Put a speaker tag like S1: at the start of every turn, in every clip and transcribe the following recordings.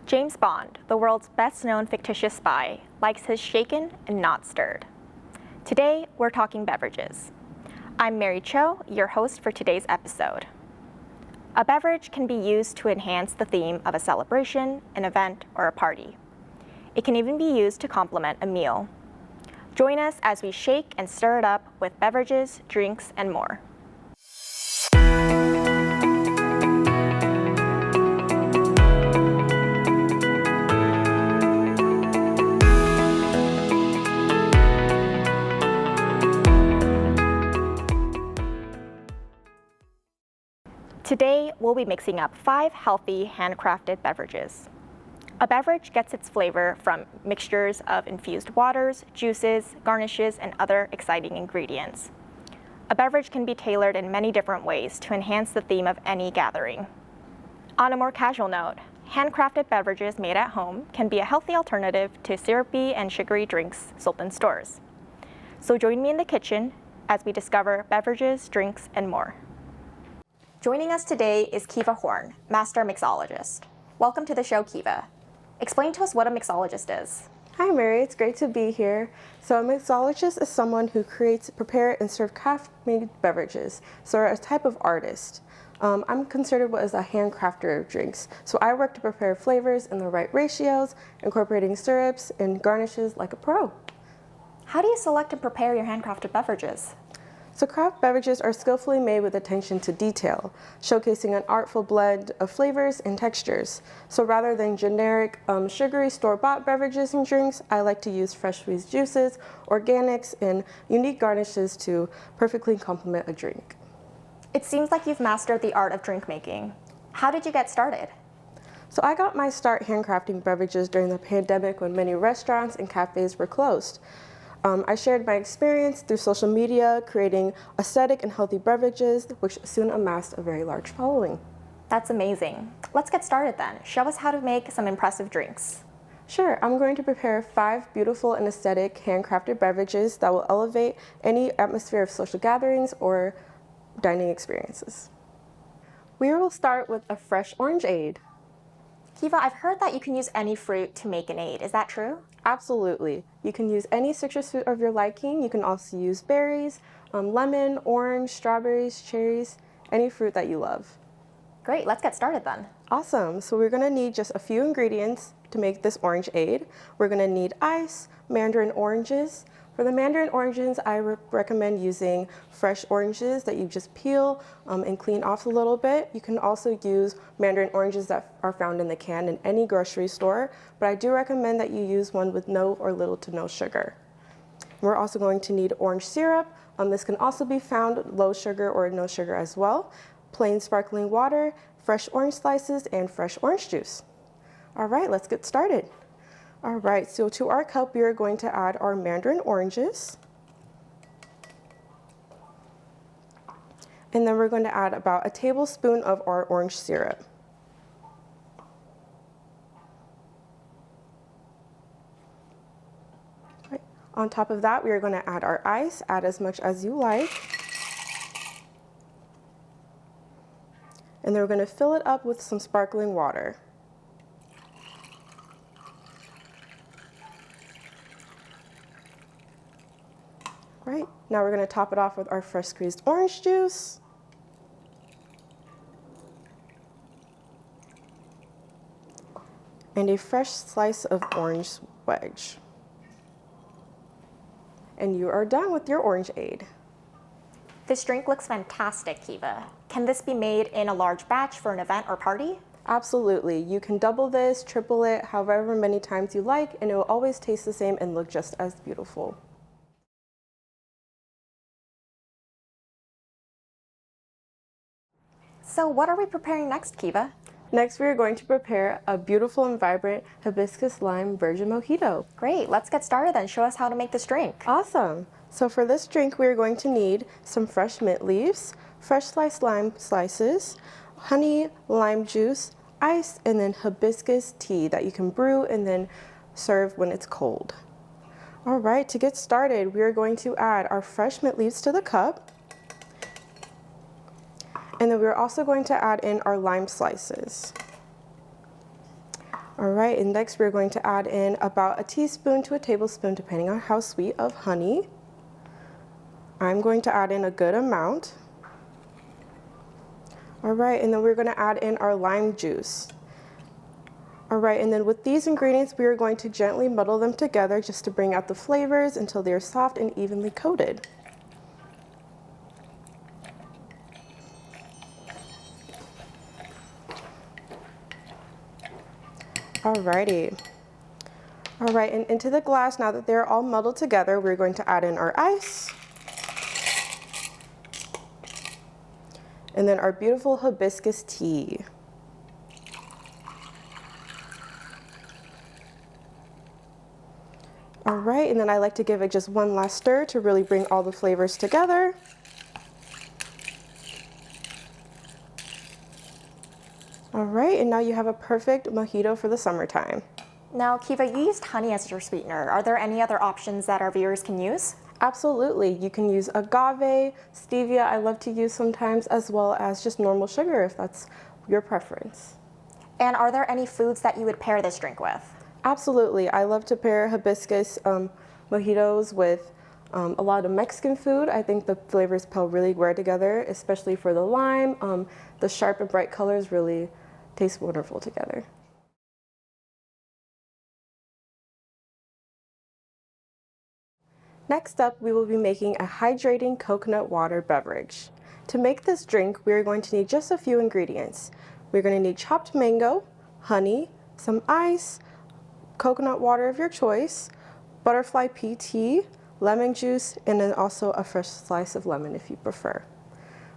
S1: James Bond, the world's best-known fictitious spy, likes his shaken and not stirred. Today, we're talking beverages. I'm Mary Cho, your host for today's episode. A beverage can be used to enhance the theme of a celebration, an event, or a party. It can even be used to complement a meal. Join us as we shake and stir it up with beverages, drinks, and more. Today, we'll be mixing up 5 healthy, handcrafted beverages. A beverage gets its flavor from mixtures of infused waters, juices, garnishes, and other exciting ingredients. A beverage can be tailored in many different ways to enhance the theme of any gathering. On a more casual note, handcrafted beverages made at home can be a healthy alternative to syrupy and sugary drinks sold in stores. So join me in the kitchen as we discover beverages, drinks, and more. Joining us today is Kiva Horn, Master Mixologist. Welcome to the show, Kiva. Explain to us what a mixologist is.
S2: Hi Mary, it's great to be here. So a mixologist is someone who creates, prepare, and serve craft-made beverages. So a type of artist. I'm considered what is a handcrafter of drinks. So I work to prepare flavors in the right ratios, incorporating syrups and garnishes like a pro.
S1: How do you select and prepare your handcrafted beverages?
S2: So craft beverages are skillfully made with attention to detail, showcasing an artful blend of flavors and textures. So rather than generic, sugary store-bought beverages and drinks, I like to use fresh squeezed juices, organics, and unique garnishes to perfectly complement a drink.
S1: It seems like you've mastered the art of drink making. How did you get started?
S2: So I got my start handcrafting beverages during the pandemic when many restaurants and cafes were closed. I shared my experience through social media, creating aesthetic and healthy beverages, which soon amassed a very large following.
S1: That's amazing. Let's get started then. Show us how to make some impressive drinks.
S2: Sure, I'm going to prepare 5 beautiful and aesthetic handcrafted beverages that will elevate any atmosphere of social gatherings or dining experiences. We will start with a fresh orangeade.
S1: Kiva, I've heard that you can use any fruit to make an aid. Is that true?
S2: Absolutely. You can use any citrus fruit of your liking. You can also use berries, lemon, orange, strawberries, cherries, any fruit that you love.
S1: Great, let's get started then.
S2: Awesome. So we're going to need just a few ingredients to make this orangeade. We're going to need ice, mandarin oranges. For the mandarin oranges, I recommend using fresh oranges that you just peel and clean off a little bit. You can also use mandarin oranges that are found in the can in any grocery store, but I do recommend that you use one with no or little to no sugar. We're also going to need orange syrup. This can also be found low sugar or no sugar as well. Plain sparkling water, fresh orange slices, and fresh orange juice. All right, let's get started. All right, so to our cup, we are going to add our mandarin oranges. And then we're going to add about a tablespoon of our orange syrup. Right. On top of that, we are going to add our ice. Add as much as you like. And then we're going to fill it up with some sparkling water. Right, now we're going to top it off with our fresh squeezed orange juice. And a fresh slice of orange wedge. And you are done with your orangeade.
S1: This drink looks fantastic, Kiva. Can this be made in a large batch for an event or party?
S2: Absolutely. You can double this, triple it, however many times you like, and it will always taste the same and look just as beautiful.
S1: So what are we preparing next, Kiva?
S2: Next, we are going to prepare a beautiful and vibrant hibiscus lime virgin mojito.
S1: Great, let's get started then. Show us how to make this drink.
S2: Awesome. So for this drink, we are going to need some fresh mint leaves, fresh sliced lime slices, honey, lime juice, ice, and then hibiscus tea that you can brew and then serve when it's cold. All right, to get started, we are going to add our fresh mint leaves to the cup. And then we're also going to add in our lime slices. All right, and next we're going to add in about a teaspoon to a tablespoon, depending on how sweet, of honey. I'm going to add in a good amount. All right, and then we're going to add in our lime juice. All right, and then with these ingredients, we are going to gently muddle them together just to bring out the flavors until they are soft and evenly coated. Alrighty. All right, and into the glass, now that they're all muddled together, we're going to add in our ice. And then our beautiful hibiscus tea. All right, and then I like to give it just one last stir to really bring all the flavors together. All right, and now you have a perfect mojito for the summertime.
S1: Now, Kiva, you used honey as your sweetener. Are there any other options that our viewers can use?
S2: Absolutely, you can use agave, stevia I love to use sometimes, as well as just normal sugar if that's your preference.
S1: And are there any foods that you would pair this drink with?
S2: Absolutely, I love to pair hibiscus mojitos with a lot of Mexican food. I think the flavors pair really well together, especially for the lime. The sharp and bright colors really taste wonderful together. Next up, we will be making a hydrating coconut water beverage. To make this drink, we are going to need just a few ingredients. We're going to need chopped mango, honey, some ice, coconut water of your choice, butterfly pea tea, lemon juice, and then also a fresh slice of lemon if you prefer.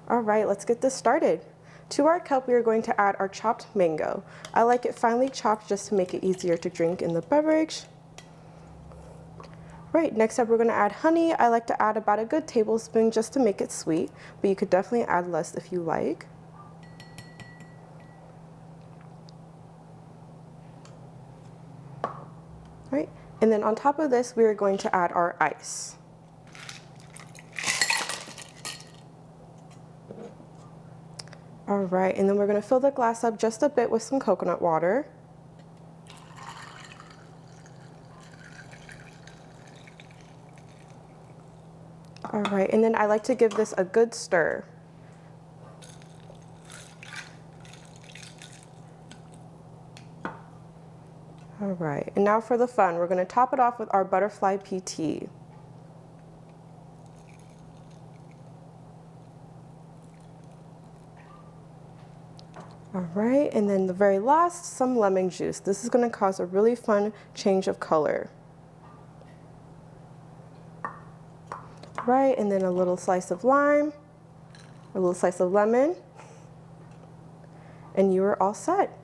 S2: All right, let's get this started. To our cup, we are going to add our chopped mango. I like it finely chopped just to make it easier to drink in the beverage. Right, next up we're going to add honey. I like to add about a good tablespoon just to make it sweet, but you could definitely add less if you like. Right, and then on top of this, we are going to add our ice. All right, and then we're going to fill the glass up just a bit with some coconut water. All right, and then I like to give this a good stir. All right, and now for the fun, we're going to top it off with our butterfly pea tea. All right, and then the very last, some lemon juice. This is going to cause a really fun change of color. Right, and then a little slice of lime, a little slice of lemon, and you are all set.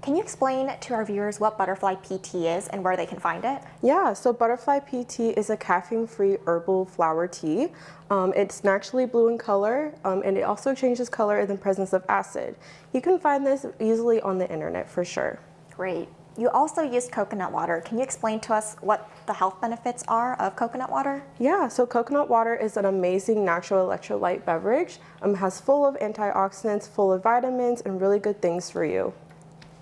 S1: Can you explain to our viewers what butterfly pea tea is and where they can find it?
S2: Yeah, so butterfly pea tea is a caffeine-free herbal flower tea. It's naturally blue in color, and it also changes color in the presence of acid. You can find this easily on the internet for sure.
S1: Great. You also used coconut water. Can you explain to us what the health benefits are of coconut water?
S2: Yeah, so coconut water is an amazing natural electrolyte beverage. Has full of antioxidants, full of vitamins, and really good things for you.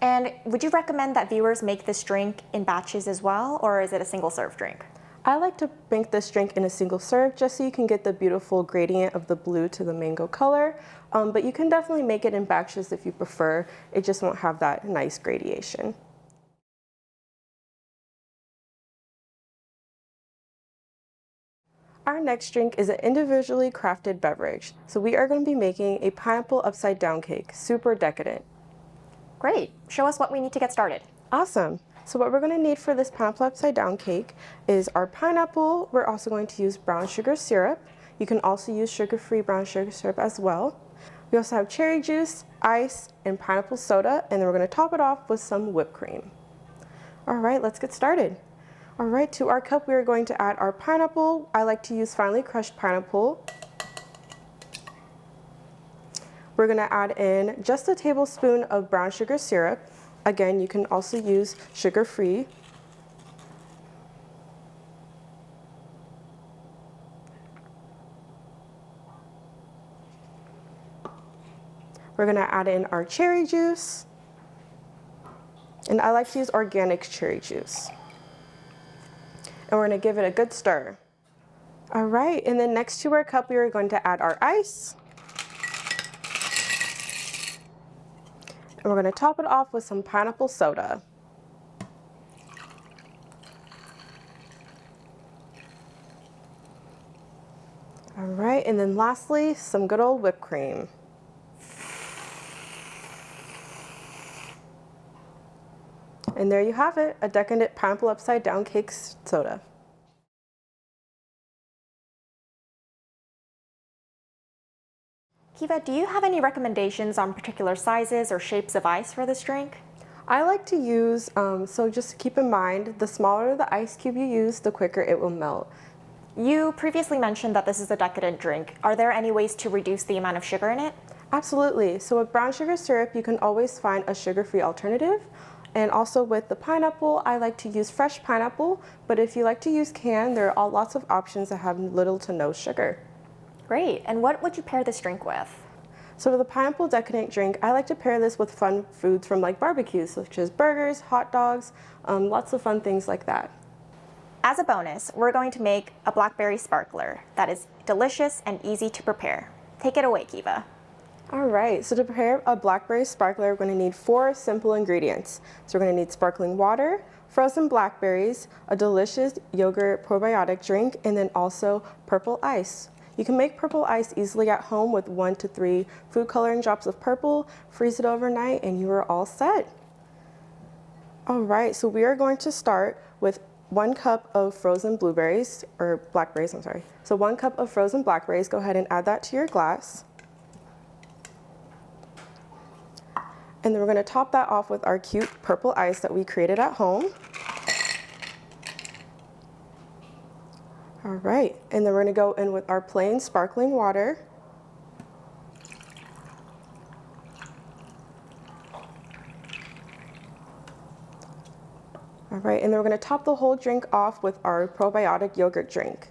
S1: And would you recommend that viewers make this drink in batches as well, or is it a single serve drink?
S2: I like to make this drink in a single serve just so you can get the beautiful gradient of the blue to the mango color. But you can definitely make it in batches if you prefer. It just won't have that nice gradation. Our next drink is an individually crafted beverage. So we are going to be making a pineapple upside down cake, super decadent.
S1: Great. Show us what we need to get started.
S2: Awesome. So what we're going to need for this pineapple upside down cake is our pineapple. We're also going to use brown sugar syrup. You can also use sugar-free brown sugar syrup as well. We also have cherry juice, ice, and pineapple soda, and then we're going to top it off with some whipped cream. All right, let's get started. All right, to our cup, we are going to add our pineapple. I like to use finely crushed pineapple. We're going to add in just a tablespoon of brown sugar syrup. Again, you can also use sugar-free. We're going to add in our cherry juice. And I like to use organic cherry juice. And we're gonna give it a good stir. All right, and then next to our cup, we are going to add our ice. And we're gonna top it off with some pineapple soda. All right, and then lastly, some good old whipped cream. And there you have it, a decadent pineapple upside down cake soda.
S1: Kiva, do you have any recommendations on particular sizes or shapes of ice for this drink?
S2: I like to use, so just keep in mind, the smaller the ice cube you use, the quicker it will melt.
S1: You previously mentioned that this is a decadent drink. Are there any ways to reduce the amount of sugar in it?
S2: Absolutely. So with brown sugar syrup, you can always find a sugar-free alternative. And also with the pineapple, I like to use fresh pineapple, but if you like to use canned, there are lots of options that have little to no sugar.
S1: Great. And what would you pair this drink with?
S2: So for the pineapple decadent drink, I like to pair this with fun foods from like barbecues, such as burgers, hot dogs, lots of fun things like that.
S1: As a bonus, we're going to make a Blackberry Sparkler that is delicious and easy to prepare. Take it away, Kiva.
S2: All right, so to prepare a Blackberry Sparkler, we're going to need 4 simple ingredients. So we're going to need sparkling water, frozen blackberries, a delicious yogurt probiotic drink, and then also purple ice. You can make purple ice easily at home with 1 to 3 food coloring drops of purple, freeze it overnight, and you are all set. All right, so we are going to start with 1 cup of frozen blueberries, or blackberries, I'm sorry. So 1 cup of frozen blackberries, go ahead and add that to your glass. And then we're gonna top that off with our cute purple ice that we created at home. All right, and then we're gonna go in with our plain sparkling water. All right, and then we're gonna top the whole drink off with our probiotic yogurt drink.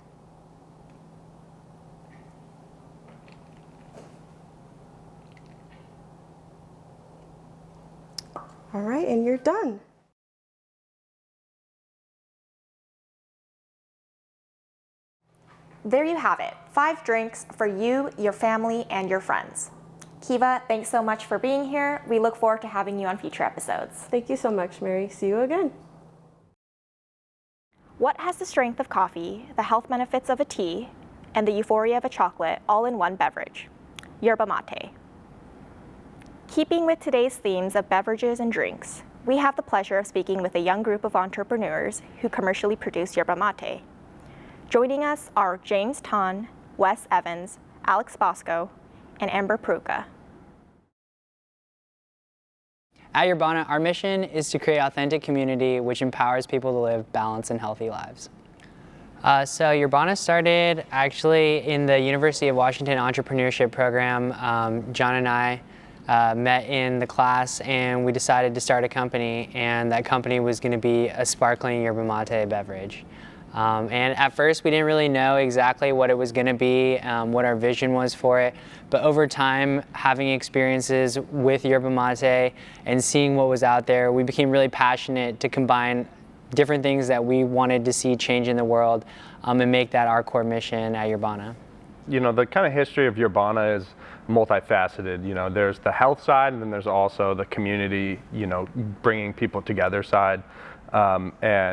S2: All right, and you're done.
S1: There you have it, 5 drinks for you, your family, and your friends. Kiva, thanks so much for being here. We look forward to having you on future episodes.
S2: Thank you so much, Mary. See you again.
S1: What has the strength of coffee, the health benefits of a tea, and the euphoria of a chocolate all in one beverage? Yerba Mate. Keeping with today's themes of beverages and drinks, we have the pleasure of speaking with a young group of entrepreneurs who commercially produce yerba mate. Joining us are James Tan, Wes Evans, Alex Bosco, and Amber Pruka.
S3: At Yerba, our mission is to create authentic community which empowers people to live balanced and healthy lives. So Yerba started actually in the University of Washington entrepreneurship program. John and I met in the class and we decided to start a company, and that company was going to be a sparkling yerba mate beverage. And at first we didn't really know exactly what it was going to be, what our vision was for it, but over time, having experiences with yerba mate and seeing what was out there, we became really passionate to combine different things that we wanted to see change in the world, and make that our core mission at Yerba.
S4: You know, the kind of history of Yerba is multifaceted. You know, there's the health side, and then there's also the community, you know, bringing people together side. I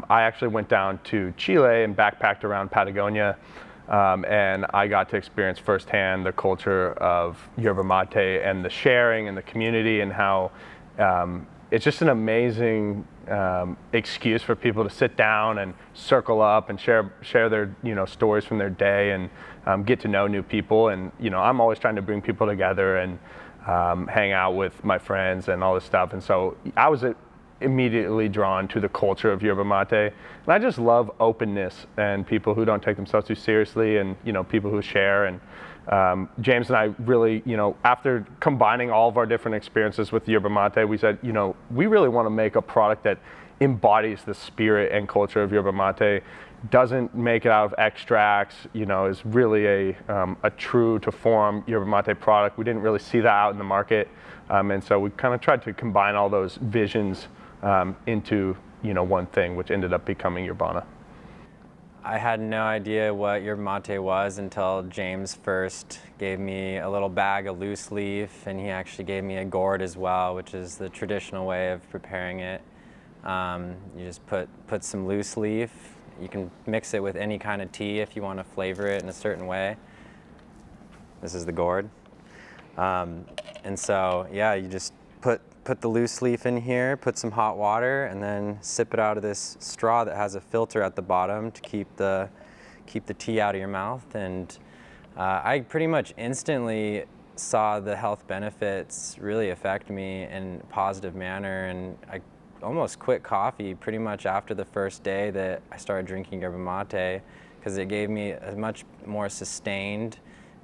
S4: actually went down to Chile and backpacked around Patagonia, and I got to experience firsthand the culture of yerba mate and the sharing and the community, and how it's just an amazing excuse for people to sit down and circle up and share their, you know, stories from their day and get to know new people. And, you know, I'm always trying to bring people together and hang out with my friends and all this stuff. And so I was immediately drawn to the culture of yerba mate. And I just love openness and people who don't take themselves too seriously, and, you know, people who share. And James and I really, you know, after combining all of our different experiences with yerba mate, we said, you know, we really want to make a product that embodies the spirit and culture of yerba mate, doesn't make it out of extracts, you know, is really a true to form yerba mate product. We didn't really see that out in the market, and so we kind of tried to combine all those visions into, you know, one thing, which ended up becoming Yerbana.
S5: I had no idea what yerba mate was until James first gave me a little bag of loose leaf, and he actually gave me a gourd as well, which is the traditional way of preparing it. You just put some loose leaf. You can mix it with any kind of tea if you want to flavor it in a certain way. This is the gourd. And so, yeah, you just put the loose leaf in here, put some hot water, and then sip it out of this straw that has a filter at the bottom to keep the tea out of your mouth. And I pretty much instantly saw the health benefits really affect me in a positive manner, and I almost quit coffee pretty much after the first day that I started drinking yerba mate, because it gave me a much more sustained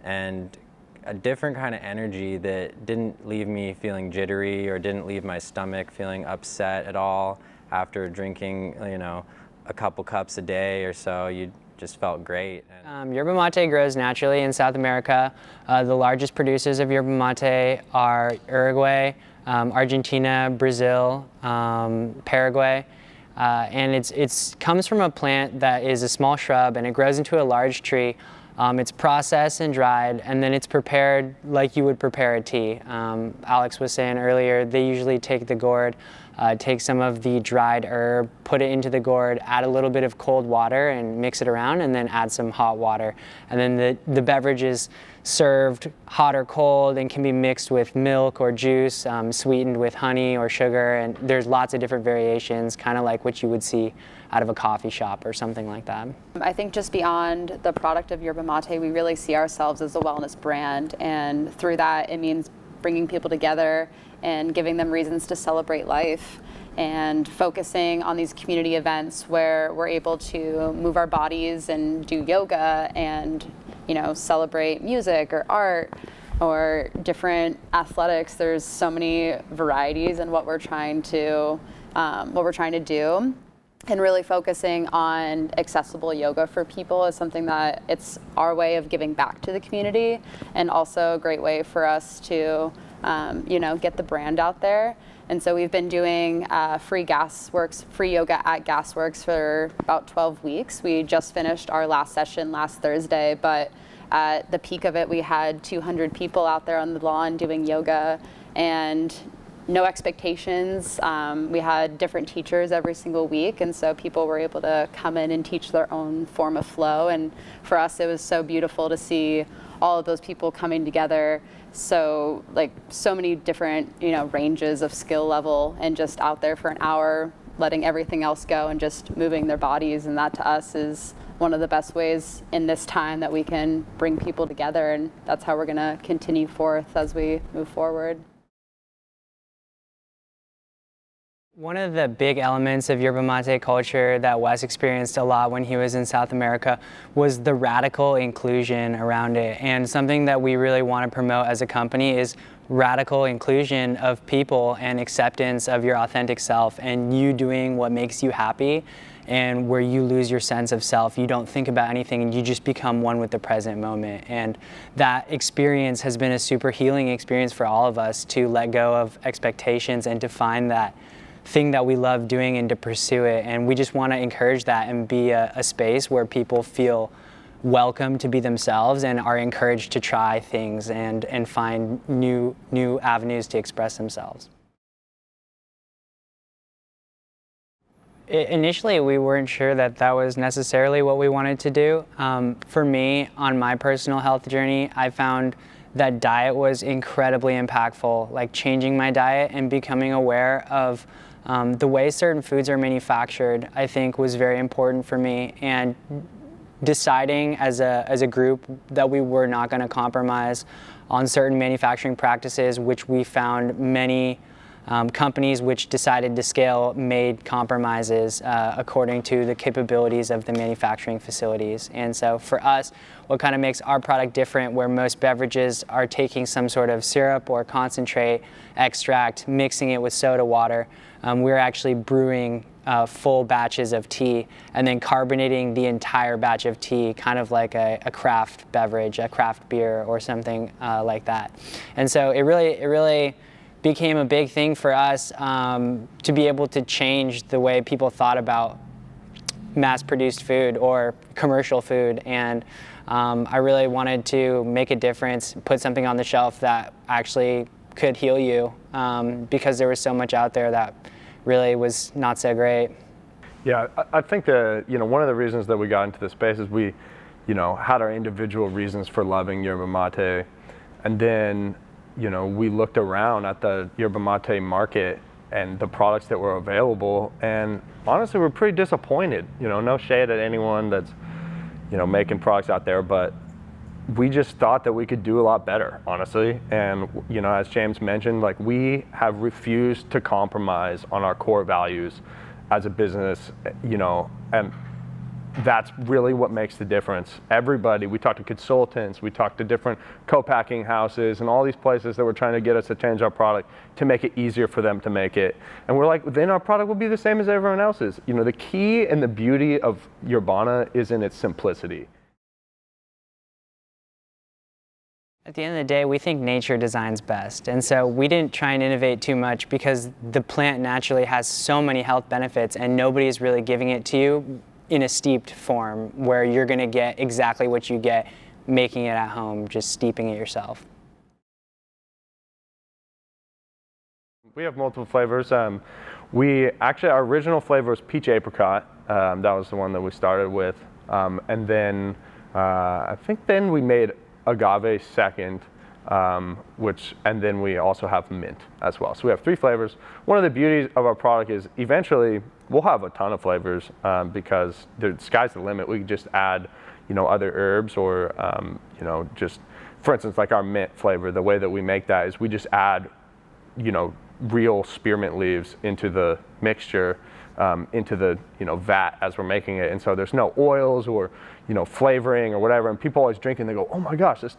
S5: and a different kind of energy that didn't leave me feeling jittery or didn't leave my stomach feeling upset at all after drinking, you know, a couple cups a day or so. You just felt great.
S3: Yerba mate grows naturally in South America. The largest producers of yerba mate are Uruguay, Argentina, Brazil, Paraguay. And it comes from a plant that is a small shrub, and it grows into a large tree. It's processed and dried, and then it's prepared like you would prepare a tea. Alex was saying earlier, they usually take the gourd, take some of the dried herb, put it into the gourd, add a little bit of cold water and mix it around, and then add some hot water. And then the beverage is served hot or cold and can be mixed with milk or juice, sweetened with honey or sugar, and there's lots of different variations, kind of like what you would see out of a coffee shop or something like that.
S6: I think just beyond the product of yerba mate, we really see ourselves as a wellness brand, and through that it means bringing people together and giving them reasons to celebrate life, and focusing on these community events where we're able to move our bodies and do yoga and, you know, celebrate music or art or different athletics. There's so many varieties in what we're trying to do. And really focusing on accessible yoga for people is something that it's our way of giving back to the community, and also a great way for us to, you know, get the brand out there. And so we've been doing free yoga at Gasworks for about 12 weeks. We just finished our last session last Thursday, but at the peak of it, we had 200 people out there on the lawn doing yoga, and no expectations. We had different teachers every single week, and so people were able to come in and teach their own form of flow. And for us, it was so beautiful to see all of those people coming together. So many different, you know, ranges of skill level, and just out there for an hour, letting everything else go and just moving their bodies. And that to us is one of the best ways in this time that we can bring people together. And that's how we're gonna continue forth as we move forward.
S3: One of the big elements of yerba mate culture that Wes experienced a lot when he was in South America was the radical inclusion around it. And something that we really want to promote as a company is radical inclusion of people and acceptance of your authentic self, and you doing what makes you happy, and where you lose your sense of self. You don't think about anything and you just become one with the present moment. And that experience has been a super healing experience for all of us, to let go of expectations and to find that thing that we love doing and to pursue it. And we just want to encourage that and be a space where people feel welcome to be themselves and are encouraged to try things and find new avenues to express themselves. Initially, we weren't sure that that was necessarily what we wanted to do. For me, on my personal health journey, I found that diet was incredibly impactful, like changing my diet and becoming aware of the way certain foods are manufactured, I think was very important for me, and deciding as a group that we were not going to compromise on certain manufacturing practices, which we found many companies which decided to scale made compromises according to the capabilities of the manufacturing facilities. And so for us, what kind of makes our product different, where most beverages are taking some sort of syrup or concentrate, extract, mixing it with soda water, we're actually brewing full batches of tea and then carbonating the entire batch of tea, kind of like a craft beverage, a craft beer or something like that. And so it really became a big thing for us to be able to change the way people thought about mass-produced food or commercial food. And I really wanted to make a difference, put something on the shelf that actually could heal you, because there was so much out there that really was not so great.
S4: Yeah, I think that, one of the reasons that we got into this space is we, had our individual reasons for loving Yerba Mate. And then, we looked around at the Yerba Mate market and the products that were available, and honestly, we're pretty disappointed. No shade at anyone that's, making products out there, but we just thought that we could do a lot better, honestly. And, as James mentioned, like, we have refused to compromise on our core values as a business, and that's really what makes the difference. Everybody, we talked to consultants, we talked to different co-packing houses and all these places that were trying to get us to change our product to make it easier for them to make it. And we're like, then our product will be the same as everyone else's. The key and the beauty of Yerbana is in its simplicity.
S3: At the end of the day, we think nature designs best, and so we didn't try and innovate too much because the plant naturally has so many health benefits and nobody's really giving it to you in a steeped form where you're going to get exactly what you get making it at home, just steeping it yourself.
S4: We have multiple flavors. Our original flavor was peach apricot. That was the one that we started with, and then I think then we made agave second, and then we also have mint as well. So we have 3 flavors. One of the beauties of our product is eventually we'll have a ton of flavors because the sky's the limit. We can just add, other herbs or, just, for instance, like our mint flavor, the way that we make that is we just add, real spearmint leaves into the mixture, into the vat as we're making it, and so there's no oils or flavoring or whatever. And people always drink and they go, "Oh my gosh, this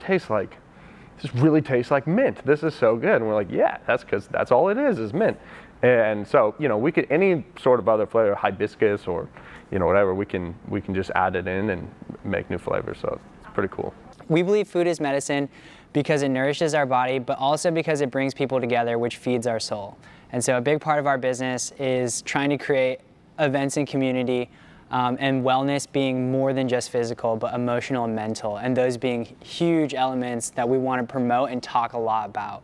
S4: really tastes like mint. This is so good." And we're like, "Yeah, that's because that's all it is mint." And so we could any sort of other flavor, hibiscus or whatever, we can just add it in and make new flavors. So it's pretty cool.
S3: We believe food is medicine because it nourishes our body, but also because it brings people together, which feeds our soul. And so a big part of our business is trying to create events and community, and wellness being more than just physical, but emotional and mental, and those being huge elements that we want to promote and talk a lot about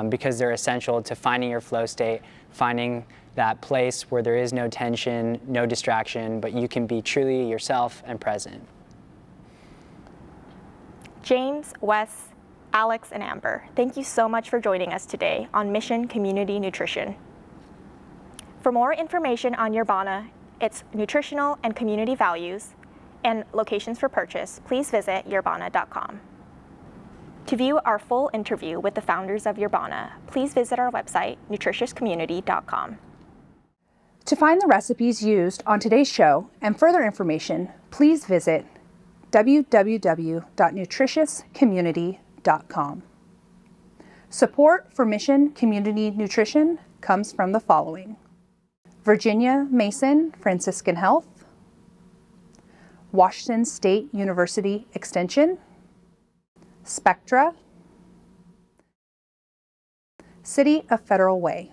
S3: because they're essential to finding your flow state, finding that place where there is no tension, no distraction, but you can be truly yourself and present.
S1: James, Wes, Alex, and Amber, thank you so much for joining us today on Mission Community Nutrition. For more information on Yerbana, its nutritional and community values, and locations for purchase, please visit yerbana.com. To view our full interview with the founders of Yerbana, please visit our website, nutritiouscommunity.com.
S7: To find the recipes used on today's show and further information, please visit www.nutritiouscommunity.com. Support for Mission Community Nutrition comes from the following: Virginia Mason Franciscan Health, Washington State University Extension, Spectra, City of Federal Way.